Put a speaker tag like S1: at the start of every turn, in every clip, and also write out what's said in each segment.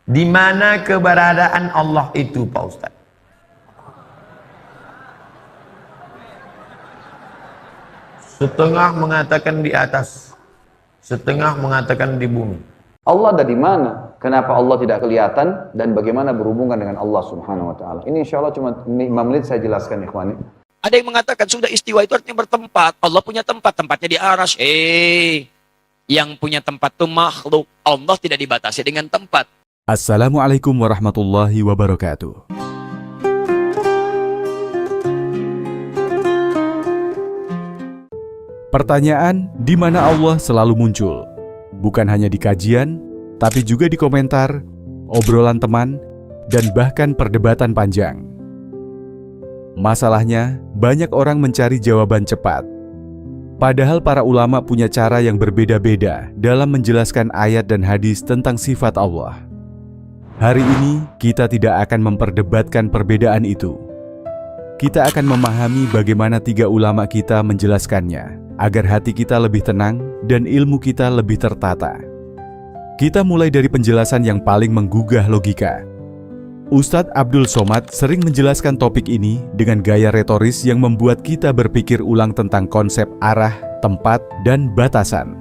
S1: Di mana keberadaan Allah itu, Pak Ustaz? Setengah mengatakan di atas, setengah mengatakan di bumi.
S2: Allah ada di mana? Kenapa Allah tidak kelihatan? Dan bagaimana berhubungan dengan Allah Subhanahu wa Ta'ala? Ini insya Allah cuma 5 menit saya jelaskan, ikhwani.
S3: Ada yang mengatakan sudah istiwa itu artinya bertempat. Allah punya tempat, tempatnya di aras. Yang punya tempat itu makhluk. Allah tidak dibatasi dengan tempat.
S4: Assalamualaikum warahmatullahi wabarakatuh. Pertanyaan, di mana Allah selalu muncul? Bukan hanya di kajian, tapi juga di komentar, obrolan teman, dan bahkan perdebatan panjang. Masalahnya, banyak orang mencari jawaban cepat. Padahal para ulama punya cara yang berbeda-beda dalam menjelaskan ayat dan hadis tentang sifat Allah. Hari ini, kita tidak akan memperdebatkan perbedaan itu. Kita akan memahami bagaimana 3 ulama kita menjelaskannya, agar hati kita lebih tenang dan ilmu kita lebih tertata. Kita mulai dari penjelasan yang paling menggugah logika. Ustadz Abdul Somad sering menjelaskan topik ini dengan gaya retoris yang membuat kita berpikir ulang tentang konsep arah, tempat, dan batasan.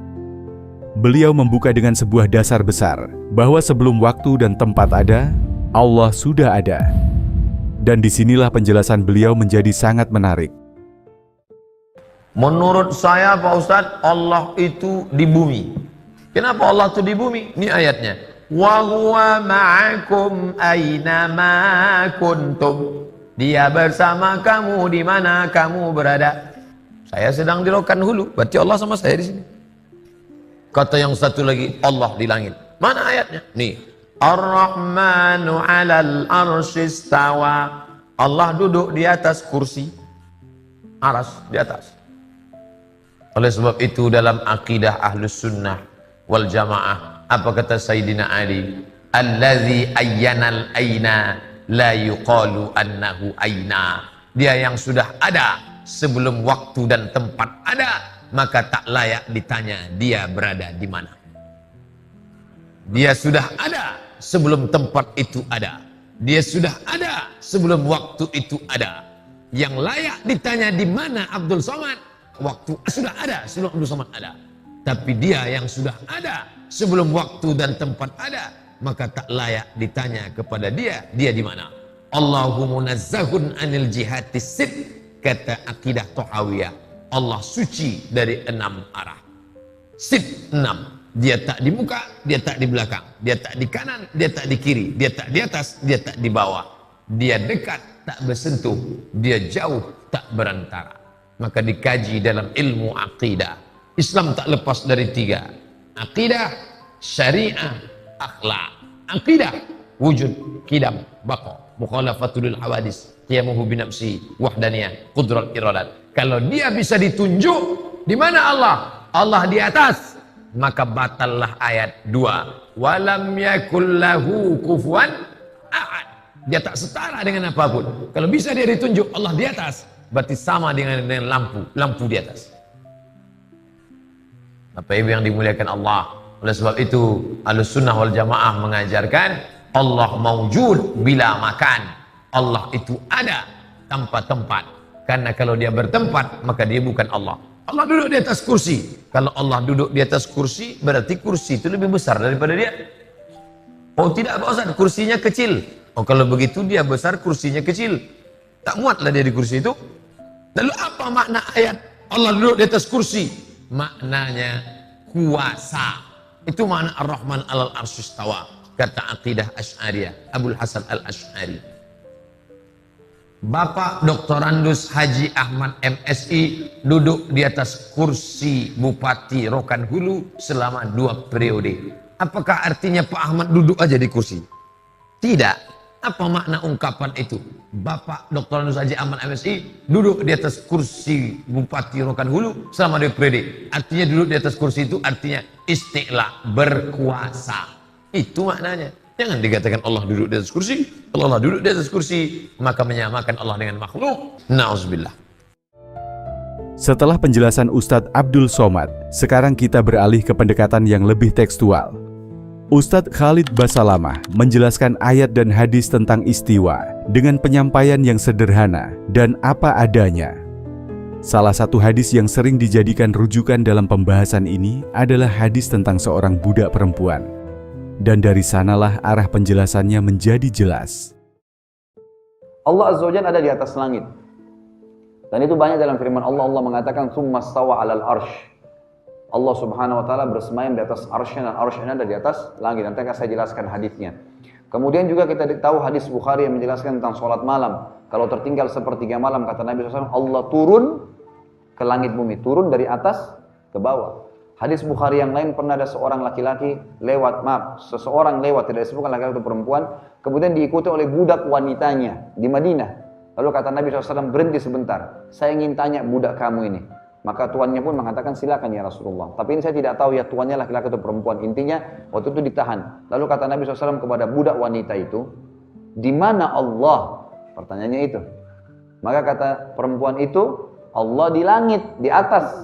S4: Beliau membuka dengan sebuah dasar besar, bahwa sebelum waktu dan tempat ada, Allah sudah ada. Dan disinilah penjelasan beliau menjadi sangat menarik.
S1: Menurut saya, Pak Ustadz, Allah itu di bumi. Kenapa Allah itu di bumi? Ini ayatnya. Wa huwa ma'akum aynama kuntum. Dia bersama kamu di mana kamu berada. Saya sedang di Rokan Hulu, berarti Allah sama saya di sini. Kata yang satu lagi, Allah di langit. Mana ayatnya? Nih. Ar-Rahmanu 'alal arsy istawa. Allah duduk di atas kursi. Aras di atas. Oleh sebab itu dalam akidah Ahlus Sunnah wal Jamaah, apa kata Sayyidina Ali? Allazi ayyanal aina la yuqalu annahu aina. Dia yang sudah ada sebelum waktu dan tempat ada, maka tak layak ditanya dia berada di mana. Dia sudah ada sebelum tempat itu ada. Dia sudah ada sebelum waktu itu ada. Yang layak ditanya di mana Abdul Somad, waktu sudah ada sebelum Abdul Somad ada. Tapi dia yang sudah ada sebelum waktu dan tempat ada, maka tak layak ditanya kepada dia di mana. Allahu munazzahun anil jihatis sit, kata akidah Thahawiyah. Allah suci dari 6 arah. Sit 6. Dia tak di muka, dia tak di belakang, dia tak di kanan, dia tak di kiri, dia tak di atas, dia tak di bawah. Dia dekat, tak bersentuh, dia jauh, tak berantara. Maka dikaji dalam ilmu aqidah. Islam tak lepas dari 3. Aqidah, syariah, akhlak. Aqidah, wujud, qidam, baqa, mukhalafatul hawadis, qiyamuhu binafsi, wahdaniyah, qudrat iradat. Kalau dia bisa ditunjuk, di mana Allah? Allah di atas. Maka batallah ayat 2. Walam yakul lahu kufuwan ahad. Dia tak setara dengan apapun. Kalau bisa dia ditunjuk Allah di atas, berarti sama dengan lampu di atas. Bapak Ibu yang dimuliakan Allah. Oleh sebab itu Ahlus Sunnah wal Jamaah mengajarkan Allah maujud bila makan. Allah itu ada tanpa tempat. Karena kalau dia bertempat, maka dia bukan Allah. Allah duduk di atas kursi. Kalau Allah duduk di atas kursi, berarti kursi itu lebih besar daripada dia. Oh tidak Pak Ustaz, kursinya kecil. Oh kalau begitu dia besar, kursinya kecil. Tak muatlah dia di kursi itu. Lalu apa makna ayat Allah duduk di atas kursi? Maknanya kuasa. Itu makna Ar-Rahman 'alal arsy istawa. Kata akidah Asy'ariyah, Abul Hasan Al-Asy'ari. Bapak Doktorandus Haji Ahmad MSI duduk di atas kursi Bupati Rokan Hulu selama 2 periode. Apakah artinya Pak Ahmad duduk aja di kursi? Tidak. Apa makna ungkapan itu? Bapak Doktorandus Haji Ahmad MSI duduk di atas kursi Bupati Rokan Hulu selama 2 periode. Artinya duduk di atas kursi itu artinya isti'la, berkuasa. Itu maknanya. Jangan dikatakan Allah duduk di atas kursi. Kalau Allah duduk di atas kursi, maka menyamakan Allah dengan makhluk. Na'udzubillah.
S4: Setelah penjelasan Ustadz Abdul Somad, sekarang kita beralih ke pendekatan yang lebih tekstual. Ustadz Khalid Basalamah menjelaskan ayat dan hadis tentang istiwa dengan penyampaian yang sederhana dan apa adanya. Salah satu hadis yang sering dijadikan rujukan dalam pembahasan ini adalah hadis tentang seorang budak perempuan. Dan dari sanalah arah penjelasannya menjadi jelas.
S2: Allah Azza wa Jalla ada di atas langit. Dan itu banyak dalam firman Allah. Allah mengatakan tsumma stawa 'alal arsy. Allah Subhanahu wa taala bersemayam di atas arsy-Nya, dan arsy-Nya ada di atas langit. Nanti akan saya jelaskan hadisnya. Kemudian juga kita tahu hadis Bukhari yang menjelaskan tentang sholat malam. Kalau tertinggal sepertiga malam, kata Nabi SAW, Allah turun ke langit bumi, turun dari atas ke bawah. Hadis Bukhari yang lain, pernah ada seorang laki-laki lewat, seseorang lewat, tidak disebutkan laki-laki atau perempuan, kemudian diikuti oleh budak wanitanya di Madinah. Lalu kata Nabi SAW, berhenti sebentar, saya ingin tanya budak kamu ini. Maka tuannya pun mengatakan, silakan ya Rasulullah. Tapi ini saya tidak tahu ya tuannya laki-laki atau perempuan. Intinya waktu itu ditahan. Lalu kata Nabi SAW kepada budak wanita itu, di mana Allah? Pertanyaannya itu. Maka kata perempuan itu, Allah di langit, di atas.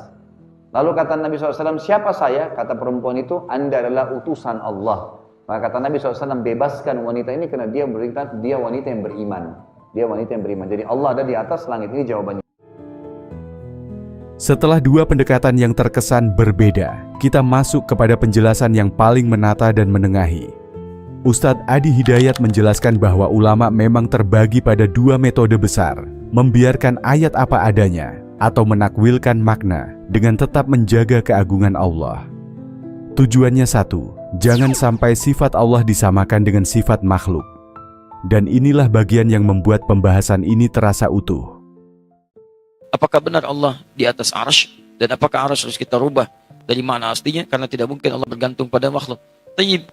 S2: Lalu kata Nabi SAW, siapa saya? Kata perempuan itu, Anda adalah utusan Allah. Maka kata Nabi SAW, bebaskan wanita ini karena dia wanita yang beriman. Dia wanita yang beriman. Jadi Allah ada di atas langit. Ini jawabannya.
S4: Setelah dua pendekatan yang terkesan berbeda, kita masuk kepada penjelasan yang paling menata dan menengahi. Ustadz Adi Hidayat menjelaskan bahwa ulama memang terbagi pada dua metode besar, membiarkan ayat apa adanya, atau menakwilkan makna dengan tetap menjaga keagungan Allah. Tujuannya satu, jangan sampai sifat Allah disamakan dengan sifat makhluk. Dan inilah bagian yang membuat pembahasan ini terasa utuh.
S3: Apakah benar Allah di atas arsy? Dan apakah arsy harus kita rubah dari mana aslinya? Karena tidak mungkin Allah bergantung pada makhluk. Tayyib,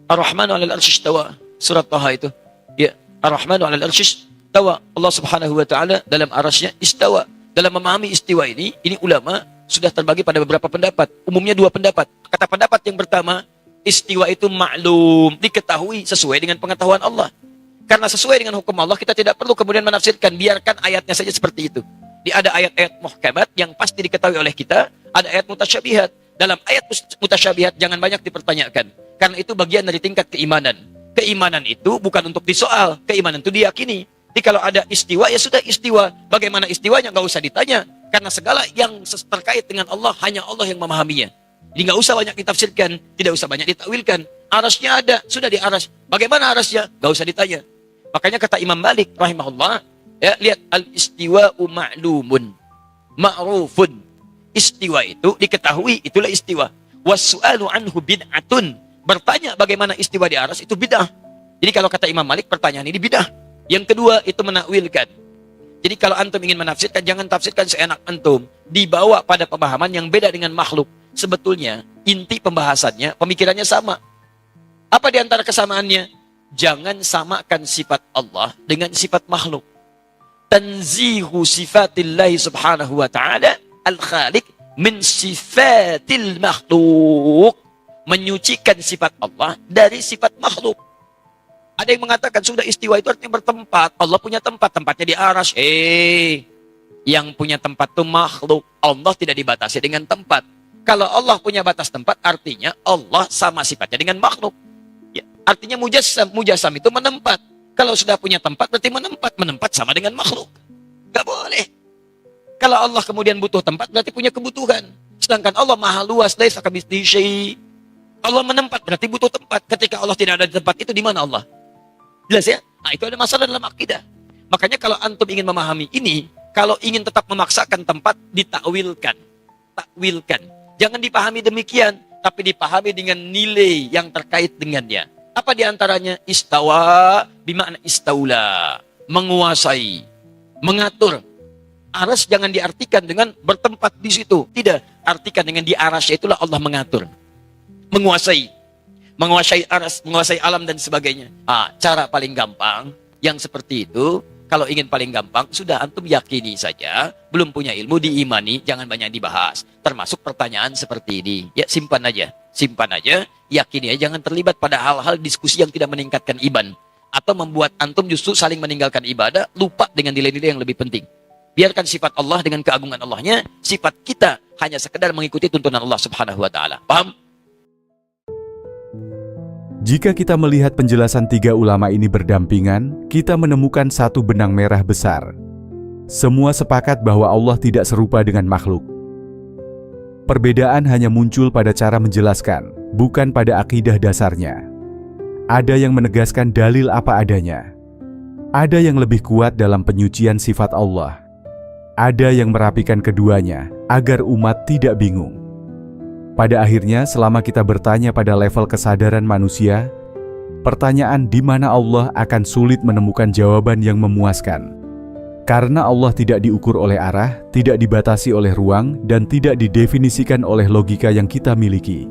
S3: Ar-Rahmanu 'alal arsy istawa. Surat Taha itu. Ya, Ar-Rahmanu 'alal arsy istawa. Allah Subhanahu wa taala dalam arsy-Nya istawa. Dalam memahami istiwa ini ulama sudah terbagi pada beberapa pendapat. Umumnya dua pendapat. Kata pendapat yang pertama, istiwa itu maklum, diketahui sesuai dengan pengetahuan Allah. Karena sesuai dengan hukum Allah, kita tidak perlu kemudian menafsirkan, biarkan ayatnya saja seperti itu. Ada ayat-ayat muhkamat yang pasti diketahui oleh kita, ada ayat mutasyabihat. Dalam ayat mutasyabihat jangan banyak dipertanyakan, karena itu bagian dari tingkat keimanan. Keimanan itu bukan untuk disoal, keimanan itu diyakini. Jadi kalau ada istiwa, ya sudah istiwa. Bagaimana istiwanya nggak usah ditanya, karena segala yang terkait dengan Allah hanya Allah yang memahaminya. Jadi nggak usah banyak ditafsirkan, tidak usah banyak ditakwilkan. Arasnya ada, sudah di aras. Bagaimana arasnya? Nggak usah ditanya. Makanya kata Imam Malik rahimahullah, ya, lihat, al-istiwa'u ma'lumun ma'rufun. Istiwa itu diketahui, itulah istiwa. Was-su'alu anhu bid'atun. Bertanya bagaimana istiwa di aras itu bid'ah. Jadi kalau kata Imam Malik, pertanyaan ini bid'ah. Yang kedua itu menakwilkan. Jadi kalau antum ingin menafsirkan, jangan tafsirkan seenak antum, dibawa pada pemahaman yang beda dengan makhluk. Sebetulnya inti pembahasannya, pemikirannya sama. Apa di antara kesamaannya? Jangan samakan sifat Allah dengan sifat makhluk. Tanzihu sifatillahi subhanahu wa ta'ala al-khaliq min sifatil makhluk. Menyucikan sifat Allah dari sifat makhluk. Ada yang mengatakan sudah istiwa itu artinya bertempat. Allah punya tempat, tempatnya di arsy. Yang punya tempat itu makhluk. Allah tidak dibatasi dengan tempat. Kalau Allah punya batas tempat, artinya Allah sama sifatnya dengan makhluk. Ya, artinya mujassam itu menempat. Kalau sudah punya tempat, berarti menempat sama dengan makhluk. Gak boleh. Kalau Allah kemudian butuh tempat, berarti punya kebutuhan. Sedangkan Allah maha luas, laisa kamitslihi syai'. Allah menempat, berarti butuh tempat. Ketika Allah tidak ada di tempat itu, di mana Allah? Jelas ya? Nah, itu ada masalah dalam akidah. Makanya kalau antum ingin memahami ini, kalau ingin tetap memaksakan tempat, ditakwilkan. Takwilkan. Jangan dipahami demikian, tapi dipahami dengan nilai yang terkait dengannya. Apa diantaranya? Istawa, bimakna istaula. Menguasai, mengatur. Aras jangan diartikan dengan bertempat di situ. Tidak, artikan dengan di arasnya itulah Allah mengatur. Menguasai. Menguasai aras, menguasai alam dan sebagainya. Cara paling gampang, yang seperti itu, kalau ingin paling gampang, sudah antum yakini saja, belum punya ilmu, diimani, jangan banyak dibahas. Termasuk pertanyaan seperti ini. Ya, simpan aja, yakini aja, jangan terlibat pada hal-hal diskusi yang tidak meningkatkan iman. Atau membuat antum justru saling meninggalkan ibadah, lupa dengan nilai-nilai yang lebih penting. Biarkan sifat Allah dengan keagungan Allahnya, sifat kita hanya sekedar mengikuti tuntunan Allah subhanahu wa ta'ala. Paham?
S4: Jika kita melihat penjelasan tiga ulama ini berdampingan, kita menemukan satu benang merah besar. Semua sepakat bahwa Allah tidak serupa dengan makhluk. Perbedaan hanya muncul pada cara menjelaskan, bukan pada akidah dasarnya. Ada yang menegaskan dalil apa adanya. Ada yang lebih kuat dalam penyucian sifat Allah. Ada yang merapikan keduanya, agar umat tidak bingung. Pada akhirnya, selama kita bertanya pada level kesadaran manusia, pertanyaan di mana Allah akan sulit menemukan jawaban yang memuaskan. Karena Allah tidak diukur oleh arah, tidak dibatasi oleh ruang, dan tidak didefinisikan oleh logika yang kita miliki.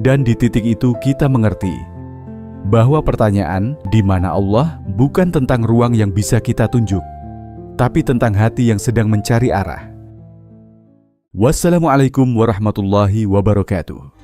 S4: Dan di titik itu kita mengerti bahwa pertanyaan di mana Allah bukan tentang ruang yang bisa kita tunjuk, tapi tentang hati yang sedang mencari arah. Wassalamualaikum warahmatullahi wabarakatuh.